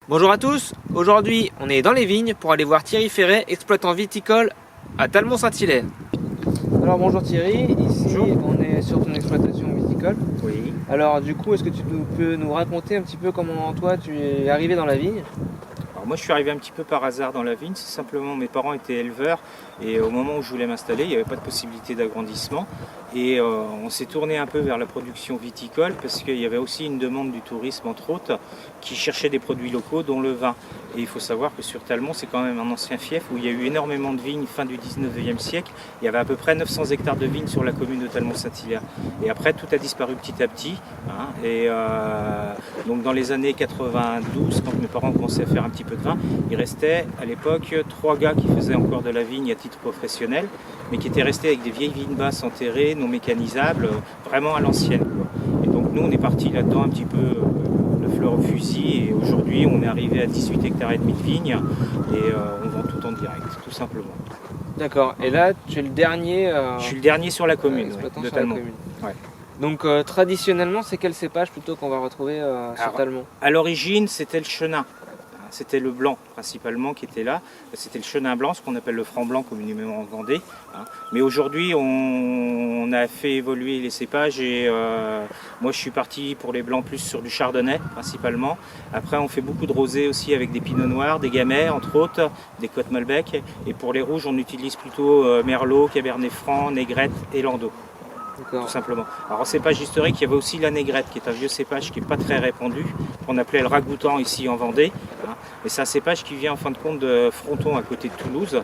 Bonjour à tous, aujourd'hui on est dans les vignes pour aller voir Thierry Ferret, exploitant viticole à Talmont-Saint-Hilaire. Alors bonjour Thierry, ici on est sur ton exploitation viticole. Oui. Alors du coup, est-ce que tu peux nous raconter un petit peu comment toi tu es arrivé dans la vigne? Alors moi je suis arrivé un petit peu par hasard dans la vigne, c'est simplement mes parents étaient éleveurs et au moment où je voulais m'installer, il n'y avait pas de possibilité d'agrandissement et on s'est tourné un peu vers la production viticole parce qu'il y avait aussi une demande du tourisme entre autres qui cherchait des produits locaux dont le vin. Et il faut savoir que sur Talmont c'est quand même un ancien fief où il y a eu énormément de vignes fin du 19e siècle. Il y avait à peu près 900 hectares de vignes sur la commune de Talmont-Saint-Hilaire. Et après tout a disparu petit à petit. Donc dans les années 92, quand mes parents commençaient à faire un petit peu de vin, il restait à l'époque 3 gars qui faisaient encore de la vigne à titre professionnel, mais qui étaient restés avec des vieilles vignes basses enterrées, non mécanisables, vraiment à l'ancienne. Et donc nous on est parti là-dedans un petit peu le fleur au fusil, et aujourd'hui on est arrivé à 18 hectares et demi de vignes et on vend tout en direct, tout simplement. D'accord, et là tu es le dernier Je suis le dernier sur la commune, exploitant de sur la Talmont. commune. Ouais. Donc traditionnellement c'est quel cépage plutôt qu'on va retrouver sur Talmont? À l'origine c'était le chenin. C'était le blanc principalement qui était là, c'était le chenin blanc, ce qu'on appelle le franc blanc communément en Vendée. Mais aujourd'hui on a fait évoluer les cépages et moi je suis parti pour les blancs plus sur du chardonnay principalement. Après on fait beaucoup de rosé aussi avec des pinots noirs, des gamay entre autres, des côtes malbec. Et pour les rouges on utilise plutôt merlot, cabernet franc, négrette et landau. Tout simplement. Alors en cépage historique, il y avait aussi la négrette, qui est un vieux cépage qui n'est pas très répandu, qu'on appelait le ragoutan ici en Vendée. Et c'est un cépage qui vient en fin de compte de Fronton à côté de Toulouse.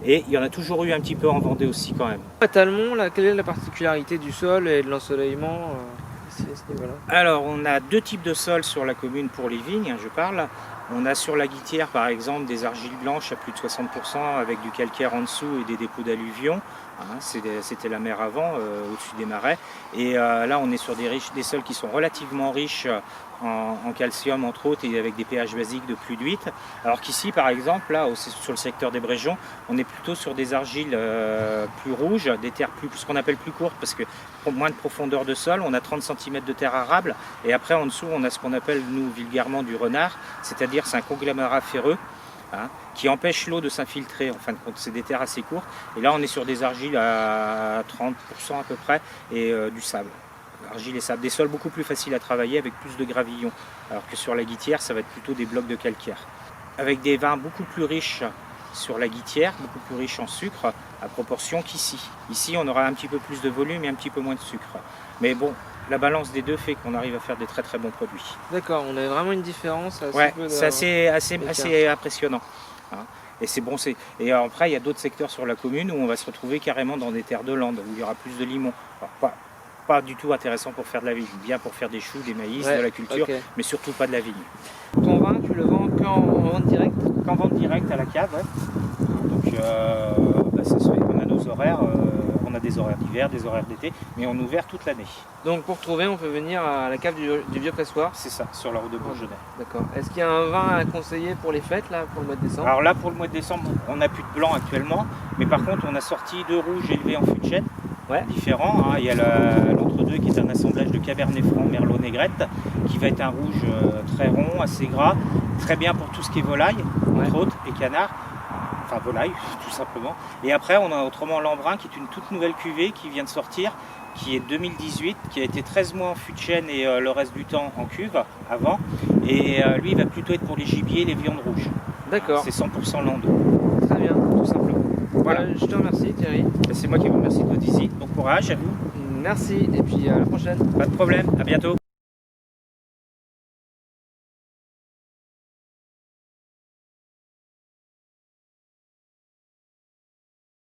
Et il y en a toujours eu un petit peu en Vendée aussi quand même. À Talmont, là, quelle est la particularité du sol et de l'ensoleillement ici à ce niveau-là? Alors on a deux types de sols sur la commune pour les vignes, je parle. On a sur la Guittière par exemple des argiles blanches à plus de 60% avec du calcaire en dessous et des dépôts d'alluvions. C'était la mer avant, au-dessus des marais. Et là on est sur des sols qui sont relativement riches en calcium entre autres et avec des pH basiques de plus de 8. Alors qu'ici par exemple, là sur le secteur des Bréjons, on est plutôt sur des argiles plus rouges, des terres ce qu'on appelle plus courtes parce que pour moins de profondeur de sol, on a 30 cm de terre arable et après en dessous on a ce qu'on appelle nous vulgairement du renard, c'est-à-dire c'est un conglomérat ferreux qui empêche l'eau de s'infiltrer. En fin de compte, c'est des terres assez courtes. Et là, on est sur des argiles à 30% à peu près et du sable. Argile et sable. Des sols beaucoup plus faciles à travailler avec plus de gravillons. Alors que sur la Guittière, ça va être plutôt des blocs de calcaire. Avec des vins beaucoup plus riches sur la Guittière, beaucoup plus riches en sucre à proportion qu'ici. Ici, on aura un petit peu plus de volume et un petit peu moins de sucre. Mais bon, la balance des deux fait qu'on arrive à faire des très très bons produits. D'accord, on a vraiment une différence. C'est assez impressionnant. Et c'est bon. Et après, il y a d'autres secteurs sur la commune où on va se retrouver carrément dans des terres de lande, où il y aura plus de limon. Alors, pas du tout intéressant pour faire de la vigne, bien pour faire des choux, des maïs, de la culture, mais surtout pas de la vigne. Ton vin, tu le vends qu'en vente directe? Qu'en vente directe à la cave, Donc ça se fait, on a nos horaires. On a des horaires d'hiver, des horaires d'été, mais on est ouvert toute l'année. Donc pour trouver, on peut venir à la cave du Vieux Pressoir? C'est ça, sur la route de Bourgenais. D'accord. Est-ce qu'il y a un vin à conseiller pour les fêtes, là, pour le mois de décembre? Alors là, pour le mois de décembre, on n'a plus de blanc actuellement, mais par contre, on a sorti 2 rouges élevés en fût de chêne, différents. Il y a l'entre-deux qui est un assemblage de cabernet franc, merlot, négrette, qui va être un rouge très rond, assez gras, très bien pour tout ce qui est volaille, entre autres, et canard. Enfin volaille tout simplement. Et après on a autrement l'Embrun qui est une toute nouvelle cuvée qui vient de sortir, qui est 2018, qui a été 13 mois en fût de chêne et le reste du temps en cuve avant. Et lui il va plutôt être pour les gibiers et les viandes rouges. D'accord. C'est 100% landau. Très bien, tout simplement. Voilà. Je te remercie Thierry. C'est moi qui vous remercie de votre visite. Bon courage à vous. Merci et puis à la prochaine. Pas de problème, à bientôt.